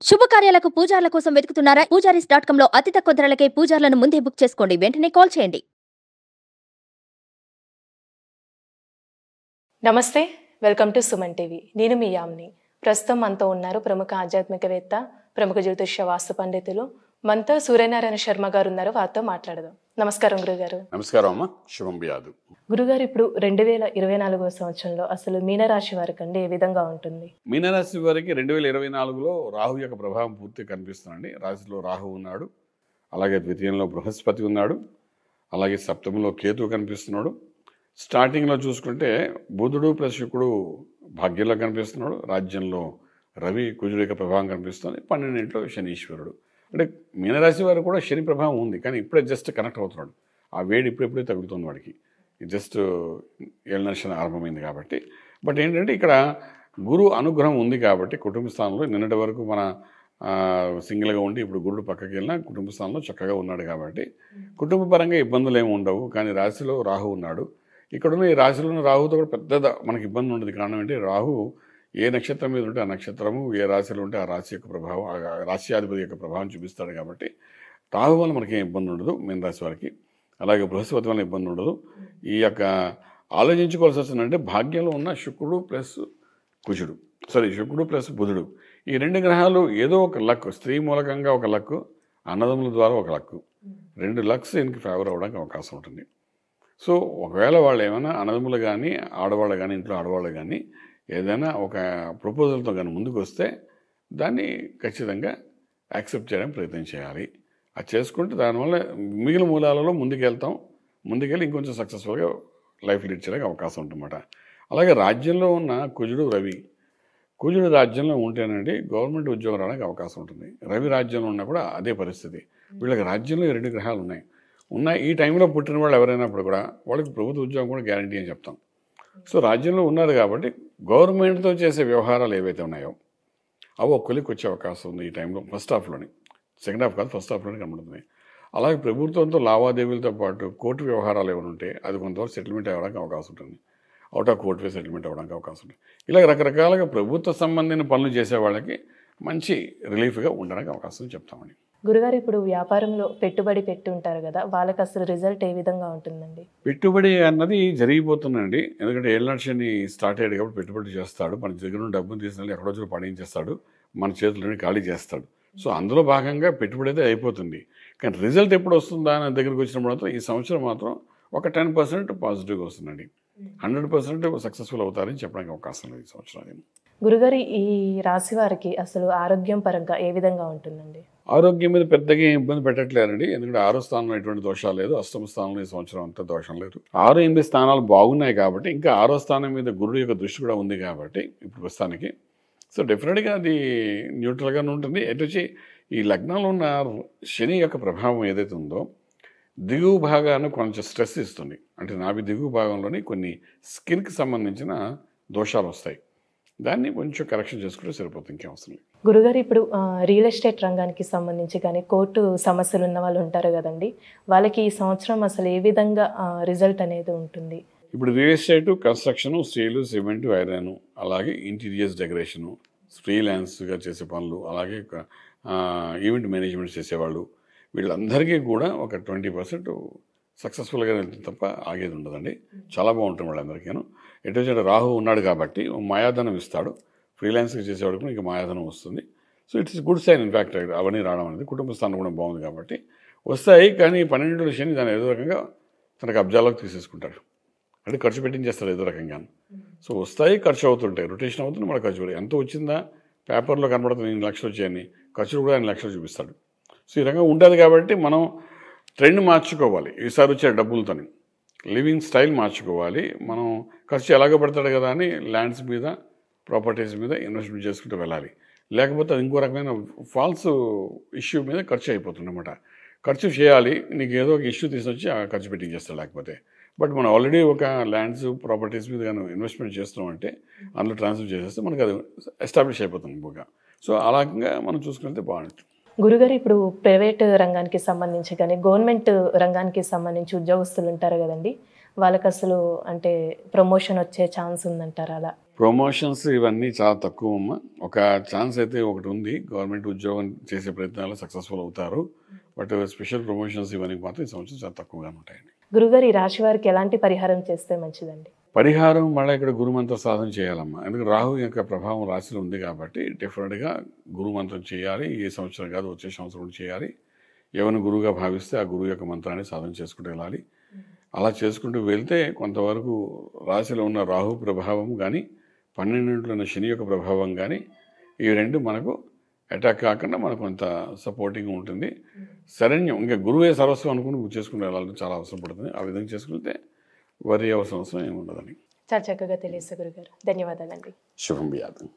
శుభకార్యాలకు పూజార్ల కోసం వెతుకుతున్నారా? పూజారీస్.com లో అతి తక్కువ ధరలకే పూజార్లను ముందే బుక్ చేసుకోండి. వెంటనే కాల్ చేయండి. నమస్తే, వెల్కమ్ టు సుమన్ టీవీ. నేను మీ యామ్ని. ప్రస్తుతం మనతో ఉన్నారు ప్రముఖ ఆధ్యాత్మికవేత్త, ప్రముఖ జ్యోతిష్య వాస్తు పండితులు మనతో సూర్యనారాయణ శర్మ గారు ఉన్నారు. వారితో మాట్లాడదాం. నమస్కారం గురుగారు. నమస్కారం అమ్మ, శుభం బియాదు. గురుగారు, ఇప్పుడు 2024 సంవత్సరంలో అసలు మీనరాశి వారికి అండి ఏ విధంగా ఉంటుంది? మీనరాశి వారికి 2024లో రాహు యొక్క ప్రభావం పూర్తిగా కనిపిస్తుందండి. రాశిలో రాహు ఉన్నాడు, అలాగే ద్వితీయంలో బృహస్పతి ఉన్నాడు, అలాగే సప్తమంలో కేతువు కనిపిస్తున్నాడు. స్టార్టింగ్లో చూసుకుంటే బుధుడు ప్లస్ శుక్రుడు భాగ్యంలో కనిపిస్తున్నాడు, రాజ్యంలో రవి కుజుడు యొక్క ప్రభావం కనిపిస్తుంది, 12ఇంట్లో శనీశ్వరుడు. అంటే మీనరాశి వారు కూడా శని ప్రభావం ఉంది, కానీ ఇప్పుడే జస్ట్ కనెక్ట్ అవుతున్నాడు. ఆ వేడి ఇప్పుడే తగులుతుంది వాడికి, జస్ట్ ఏళ్ళ శని ఆరంభమైంది కాబట్టి. బట్ ఏంటంటే ఇక్కడ గురు అనుగ్రహం ఉంది కాబట్టి కుటుంబ స్థానంలో నిన్నటి వరకు మన సింగిల్గా ఉండి ఇప్పుడు గురుడు పక్కకి వెళ్ళినా కుటుంబ స్థానంలో చక్కగా ఉన్నాడు కాబట్టి కుటుంబ పరంగా ఇబ్బందులు ఏమి ఉండవు. కానీ రాశిలో రాహు ఉన్నాడు. ఇక్కడున్న ఈ రాశిలో ఉన్న రాహుతో కూడా పెద్ద మనకి ఇబ్బంది ఉండదు. కారణం ఏంటి, రాహు ఏ నక్షత్రం మీద ఉంటే ఆ నక్షత్రము, ఏ రాశిలో ఉంటే ఆ రాశి యొక్క ప్రభావం, ఆ రాశ్యాధిపతి యొక్క ప్రభావం చూపిస్తాడు కాబట్టి రాహు వల్ల మనకి ఏం ఇబ్బంది ఉండదు మీన రాశి వారికి. అలాగే బృహస్పతి వల్ల ఇబ్బంది ఉండదు. ఈ యొక్క ఆలోచించుకోవాల్సి వస్తుందంటే భాగ్యంలో ఉన్న శుక్రుడు ప్లస్ కుజుడు, శుక్రుడు ప్లస్ బుధుడు, ఈ రెండు గ్రహాలు ఏదో ఒక లక్, స్త్రీ మూలకంగా ఒక లక్, అన్నదమ్ముల ద్వారా ఒక లక్, రెండు లక్స్ దీనికి ఫేవర్ అవ్వడానికి అవకాశం ఉంటుంది. సో ఒకవేళ వాళ్ళు ఏమైనా అన్నదమ్ములు కానీ ఆడవాళ్ళు కానీ ఇంట్లో ఆడవాళ్ళు కానీ ఏదైనా ఒక ప్రపోజల్తో కానీ ముందుకు వస్తే దాన్ని ఖచ్చితంగా యాక్సెప్ట్ చేయడానికి ప్రయత్నం చేయాలి. అది చేసుకుంటే దానివల్ల మిగిలిన మూలాలలో ముందుకెళ్ళి ఇంకొంచెం సక్సెస్ఫుల్గా లైఫ్ లీడ్ చేయడానికి అవకాసం ఉంటుందన్నమాట. అలాగే రాజ్యంలో ఉన్న కుజుడు రాజ్యంలో ఉంటేనండి గవర్నమెంట్ ఉద్యోగం రావడానికి అవకాశం ఉంటుంది. రవి రాజ్యంలో ఉన్నా కూడా అదే పరిస్థితి. వీళ్ళకి రాజ్యంలో ఈ రెండు గ్రహాలు ఉన్నాయి. ఈ టైంలో పుట్టిన వాళ్ళు ఎవరైనప్పుడు కూడా వాళ్ళకి ప్రభుత్వ ఉద్యోగం కూడా గ్యారంటీ అని చెప్తాం. సో రాజ్యంలో ఉన్నారు కాబట్టి గవర్నమెంట్తో చేసే వ్యవహారాలు ఏవైతే ఉన్నాయో అవి ఒక్కరికి వచ్చే అవకాశం ఉంది ఈ టైంలో. ఫస్ట్ హాఫ్లోని, సెకండ్ హాఫ్ కాదు, ఫస్ట్ హాఫ్లోనే కనబడుతుంది. అలాగే ప్రభుత్వంతో లావాదేవీలతో పాటు కోర్టు వ్యవహారాలు ఏమైనా ఉంటే అది కొంతవరకు సెటిల్మెంట్ అవ్వడానికి అవకాశం ఉంటుంది. Out of court way settlement అవ్వడానికి అవకాశం ఉంటుంది. ఇలా రకరకాలుగా ప్రభుత్వ సంబంధించిన పనులు చేసే వాళ్ళకి మంచి రిలీఫ్గా ఉండడానికి అవకాశం చెప్తామని. గురుగారు, ఇప్పుడు వ్యాపారంలో పెట్టుబడి పెట్టి ఉంటారు కదా, వాళ్ళకి అసలు రిజల్ట్ ఏ విధంగా ఉంటుందండి? పెట్టుబడి అన్నది జరిగిపోతుందండి. ఎందుకంటే ఏళ్ళ శని స్టార్ట్ అయ్యాడు కాబట్టి పెట్టుబడి చేస్తాడు. మన దగ్గర నుండి డబ్బులు తీసుకెళ్ళి ఎక్కడో చోట పడించేస్తాడు, మన చేతులని ఖాళీ చేస్తాడు. సో అందులో భాగంగా పెట్టుబడి అయితే అయిపోతుంది. కానీ రిజల్ట్ ఎప్పుడు వస్తుందా అని దగ్గరికి వచ్చినప్పుడు మాత్రం ఈ సంవత్సరం మాత్రం ఒక 10% పాజిటివ్గా వస్తుందండి. 100% సక్సెస్ఫుల్ అవుతారని చెప్పడానికి అవకాశం లేదు ఈ సంవత్సరం. గురుగారు, ఈ రాశి వారికి అసలు ఆరోగ్యం పరంగా ఏ విధంగా ఉంటుందండి? ఆరోగ్యం మీద పెద్దగా ఇబ్బంది పెట్టట్లేదండి. ఎందుకంటే 6వ స్థానంలో ఎటువంటి దోషాలు లేదు, 8వ స్థానంలో ఈ సంవత్సరం అంతా దోషం లేదు. 6, 8 స్థానాలు బాగున్నాయి కాబట్టి ఇంకా 6వ స్థానం మీద గురుడు యొక్క దృష్టి కూడా ఉంది కాబట్టి ఇప్పుడు ప్రస్తుతానికి సో డెఫినెట్గా అది న్యూట్రల్గానే ఉంటుంది. వచ్చి ఈ లగ్నంలో ఉన్న శని యొక్క ప్రభావం ఏదైతే ఉందో దిగువ భాగాన్ని కొంచెం స్ట్రెస్ ఇస్తుంది. అంటే నాభి దిగువ భాగంలోని కొన్ని స్కిన్కి సంబంధించిన దోషాలు వస్తాయి. దాన్ని కొంచెం కరెక్షన్ చేసుకుంటే సరిపోతుంది, ఇంకేం అవసరం లేదు. గురుగారు, ఇప్పుడు రియల్ ఎస్టేట్ రంగానికి సంబంధించి కానీ కోర్టు సమస్యలు ఉన్న వాళ్ళు ఉంటారు కదండి, వాళ్ళకి ఈ సంవత్సరం అసలు ఏ విధంగా రిజల్ట్ అనేది ఉంటుంది? ఇప్పుడు real estate, construction, steel, cement, iron, అలాగే ఇంటీరియర్స్ డెకరేషను, ఫ్రీలాన్స్గా చేసే పనులు, అలాగే ఈవెంట్ మేనేజ్మెంట్ చేసేవాళ్ళు, వీళ్ళందరికీ కూడా ఒక 20% సక్సెస్ఫుల్గా వెళ్తుంది తప్ప ఆగేది ఉండదండి. చాలా బాగుంటుంది వాళ్ళందరికీను. ఎటువంటి రాహు ఉన్నాడు కాబట్టి మాయాధనం ఇస్తాడు. ఫ్రీలాన్స్గా చేసేవాడు కూడా ఇంకా మాయాధనం వస్తుంది. So it's good sign. In fact అవన్నీ రావడం అనేది కుటుంబ స్థానం కూడా బాగుంది కాబట్టి వస్తాయి. కానీ 12 శని దాన్ని ఏదో రకంగా తనకు అబ్జాలోకి తీసేసుకుంటాడు. అంటే ఖర్చు పెట్టించేస్తాడు ఏదో రకంగా. సో వస్తాయి, ఖర్చు అవుతుంటాయి, రొటేషన్ అవుతుంది, మళ్ళీ ఖర్చు పెట్టి ఎంత వచ్చిందా పేపర్లో కనబడుతుంది 8 లక్షలు వచ్చాయని, ఖర్చులు కూడా 8 లక్షలు చూపిస్తాడు. సో ఈ రకంగా ఉంటుంది కాబట్టి మనం ట్రెండ్ మార్చుకోవాలి. ఈసారి వచ్చే డబ్బులతోని లివింగ్ స్టైల్ మార్చుకోవాలి. మనం ఖర్చు ఎలాగో పెడతాడు కదా అని ల్యాండ్స్ మీద, ప్రాపర్టీస్ మీద ఇన్వెస్ట్మెంట్ చేసుకుంటూ వెళ్ళాలి. లేకపోతే అది ఇంకో రకమైన ఫాల్స్ ఇష్యూ మీద ఖర్చు అయిపోతుంది అన్నమాట. ఖర్చు చేయాలి, నీకు ఏదో ఒక ఇష్యూ తీసుకొచ్చి ఆ ఖర్చు పెట్టించేస్తాడు లేకపోతే. బట్ మనం ఆల్రెడీ ఒక ల్యాండ్స్, ప్రాపర్టీస్ మీద కానీ ఇన్వెస్ట్మెంట్ చేస్తున్నామంటే అందులో ట్రాన్స్ఫర్ చేసేస్తే మనకు అది ఎస్టాబ్లిష్ అయిపోతుంది బాగా. సో అలాగా మనం చూసుకుంటే బాగుంటుంది. గురుగారు, ఇప్పుడు ప్రైవేట్ రంగానికి సంబంధించి కానీ గవర్నమెంట్ రంగానికి సంబంధించి ఉద్యోగస్తులు ఉంటారు కదండి, వాళ్ళకి అసలు అంటే ప్రమోషన్ వచ్చే ఛాన్స్ ఉందంటారా? అలా ప్రమోషన్స్ ఇవన్నీ చాలా తక్కువ అమ్మ. ఒక ఛాన్స్ అయితే ఒకటి ఉంది, గవర్నమెంట్ ఉద్యోగం చేసే ప్రయత్నాలు సక్సెస్ఫుల్ అవుతారు. బట్ స్పెషల్ ప్రమోషన్స్ ఇవన్నీ మాత్రం ఈ సంవత్సరం చాలా తక్కువగా ఉంటాయండి. గురుగారు ఈ రాశి వారికి ఎలాంటి పరిహారం చేస్తే మంచిదండి? పరిహారం మళ్ళీ ఇక్కడ గురుమంత్ర సాధన చేయాలమ్మా. ఎందుకంటే రాహు యొక్క ప్రభావం రాశిలో ఉంది కాబట్టి డెఫినెట్గా గురుమంత్రం చేయాలి. ఈ సంవత్సరం కాదు, వచ్చే సంవత్సరం కూడా చేయాలి. ఎవరిని గురువుగా భావిస్తే ఆ గురువు యొక్క మంత్రాన్ని సాధన చేసుకుంటూ వెళ్ళాలి. అలా చేసుకుంటూ వెళ్తే కొంతవరకు రాశిలో ఉన్న రాహు ప్రభావం కానీ 12 ఉన్న శని యొక్క ప్రభావం కానీ ఈ రెండు మనకు అటాక్ కాకుండా మనకు కొంత సపోర్టింగ్ ఉంటుంది. శరణ్యం ఇంకా గురువే సర్వస్వం అనుకుని చేసుకుంటూ వెళ్ళాలని చాలా అవసరం పడుతుంది. ఆ విధంగా చేసుకుంటే వరి అవసరం ఏమి ఉండదని. చాలా చక్కగా తెలియదు గురుగారు. ధన్యవాదాలండి. శుభం వ్యాధం.